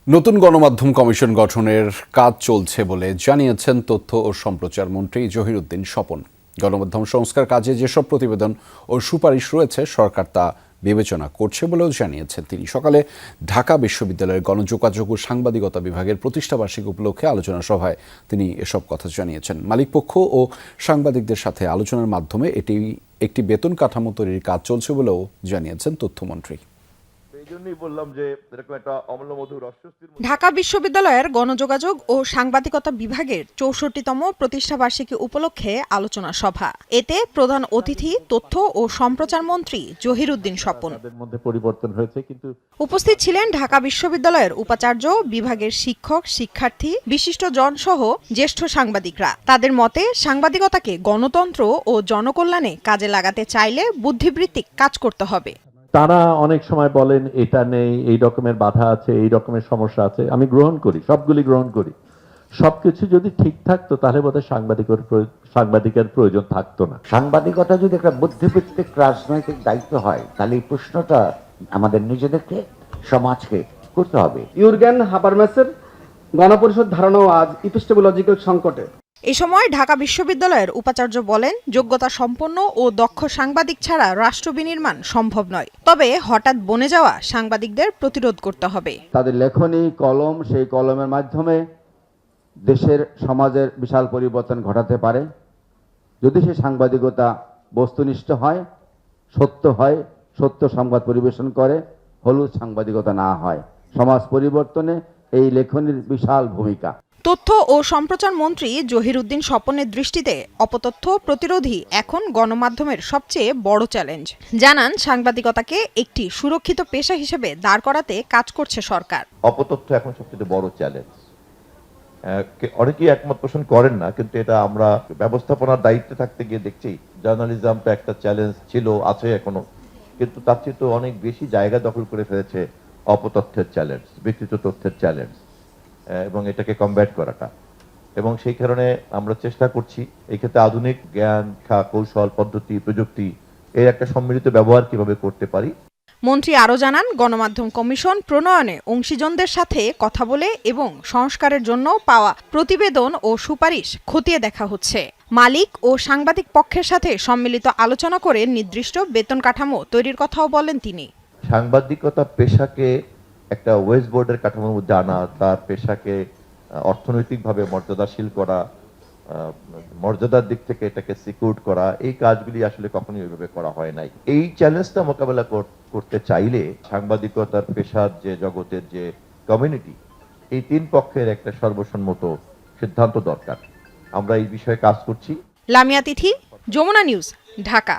নতুন গণমাধ্যম কমিশন গঠনের কাজ চলছে বলে জানিয়েছেন তথ্য ও সম্প্রচার মন্ত্রী জহিরুদ্দিন স্বপন। গণমাধ্যম সংস্কার কাজে যেসব প্রতিবেদন ও সুপারিশ রয়েছে সরকার তা বিবেচনা করছে বলেও জানিয়েছেন তিনি। সকালে ঢাকা বিশ্ববিদ্যালয়ের গণযোগাযোগ ও সাংবাদিকতা বিভাগের প্রতিষ্ঠাবার্ষিকী উপলক্ষে আলোচনা সভায় তিনি এসব কথা জানিয়েছেন। মালিকপক্ষ ও সাংবাদিকদের সাথে আলোচনার মাধ্যমে একটি বেতন কাঠামো তৈরির কাজ চলছে বলেও জানিয়েছেন তথ্যমন্ত্রী। ঢাকা বিশ্ববিদ্যালয়ের গণযোগাযোগ ও সাংবাদিকতা বিভাগের ৬৪তম প্রতিষ্ঠাবার্ষিকী উপলক্ষে আলোচনা সভা। এতে প্রধান অতিথি তথ্য ও সম্প্রচার মন্ত্রী জহিরুদ্দিন স্বপন। উপস্থিত ছিলেন ঢাকা বিশ্ববিদ্যালয়ের উপাচার্য, বিভাগের শিক্ষক, শিক্ষার্থী, বিশিষ্ট জনসহ জ্যেষ্ঠ সাংবাদিকরা। তাদের মতে, সাংবাদিকতাকে গণতন্ত্র ও জনকল্যাণে কাজে লাগাতে চাইলে বুদ্ধিবৃত্তিক কাজ করতে হবে। তারা অনেক সময় বলেন এটা নেই, এই রকমের বাধা আছে, এই রকমের সমস্যা আছে। আমি গ্রহণ করি, সবগুলি গ্রহণ করি। সবকিছু যদি ঠিক থাকতো তাহলে বোধহয় সাংবাদিকের প্রয়োজন থাকতো না। সাংবাদিকতা যদি একটা বুদ্ধিভিত্তিক রাজনৈতিক দায়িত্ব হয়, তাহলে এই প্রশ্নটা আমাদের নিজেদেরকে, সমাজকে করতে হবে। ইউরগেন হাবারম্যাসের গণপরিষদ ধারণাও আজ ইপিস্টেমোলজিক্যাল সংকটে। এ সময় ঢাকা বিশ্ববিদ্যালয়ের উপাচার্য বলেন, যোগ্যতা সম্পন্ন ও দক্ষ সাংবাদিক ছাড়া রাষ্ট্র বিনির্মাণ সম্ভব নয়। তবে হঠাৎ বনে যাওয়া সাংবাদিকদের প্রতিরোধ করতে হবে। তাদের লেখনী, কলম, সেই কলমের মাধ্যমে দেশের, সমাজের বিশাল পরিবর্তন ঘটাতে পারে। যদি সে সাংবাদিকতা বস্তুনিষ্ঠ হয়, সত্য সংবাদ পরিবেশন করে, হলুদ সাংবাদিকতা না হয়, সমাজ পরিবর্তনে এই লেখনীর বিশাল ভূমিকা। তথ্য ও সম্প্রচার মন্ত্রী জহিরুদ্দিন স্বপনের দৃষ্টিতে অপতথ্য প্রতিরোধই এখন গণমাধ্যমের সবচেয়ে বড় চ্যালেঞ্জ। জানান, সাংবাদিকতাকে একটি সুরক্ষিত পেশা হিসেবে দাঁড় করাতে কাজ করছে সরকার। অপতথ্য এখন সবচেয়ে বড় চ্যালেঞ্জ। অনেকেই একমত পোষণ করেন না, কিন্তু এটা আমরা ব্যবস্থাপনার দায়িত্বে থাকতে গিয়ে দেখছি জার্নালিজমটা একটা চ্যালেঞ্জ ছিল, আছে এখনো, কিন্তু তার চেয়ে তো অনেক বেশি জায়গা দখল করে ফেলেছে অপতথ্যের চ্যালেঞ্জ, বিকৃত তথ্যের চ্যালেঞ্জ, এবং এটাকে কমব্যাট করাটা। এবং সেই কারণে আমরা চেষ্টা করছি এই ক্ষেত্রে আধুনিক জ্ঞান, কৌশল, পদ্ধতি, প্রযুক্তি এর একটা সম্মিলিত ব্যবহার কিভাবে করতে পারি। মন্ত্রী আরও জানান, গণমাধ্যম কমিশন প্রণয়নে অংশীজনদের সাথে কথা বলে এবং সংস্কারের জন্য পাওয়া প্রতিবেদন ও সুপারিশ খতিয়ে দেখা হচ্ছে। মালিক ও সাংবাদিক পক্ষের সাথে সম্মিলিত আলোচনা করে নির্দিষ্ট বেতন কাঠামো তৈরির কথাও বলেন তিনি। সাংবাদিকতা পেশাকে একটা ওয়েস্ট বোর্ডের কাঠামোর মধ্যে আনা, তার পেশাকে অর্থনৈতিকভাবে মর্যাদাশীল করা, মর্যাদার দিক থেকে এটাকে সিকিউর করা, এই কাজগুলি আসলে কখনোই ওইভাবে করা হয় নাই। এই চ্যালেঞ্জটা মোকাবেলা করতে চাইলে সাংবাদিকতার পেশার যে জগতের যে কমিউনিটি, এই তিন পক্ষের একটা সর্বসম্মত সিদ্ধান্ত দরকার। আমরা এই বিষয়ে কাজ করছি। লামিয়া তিথি, যমুনা নিউজ, ঢাকা।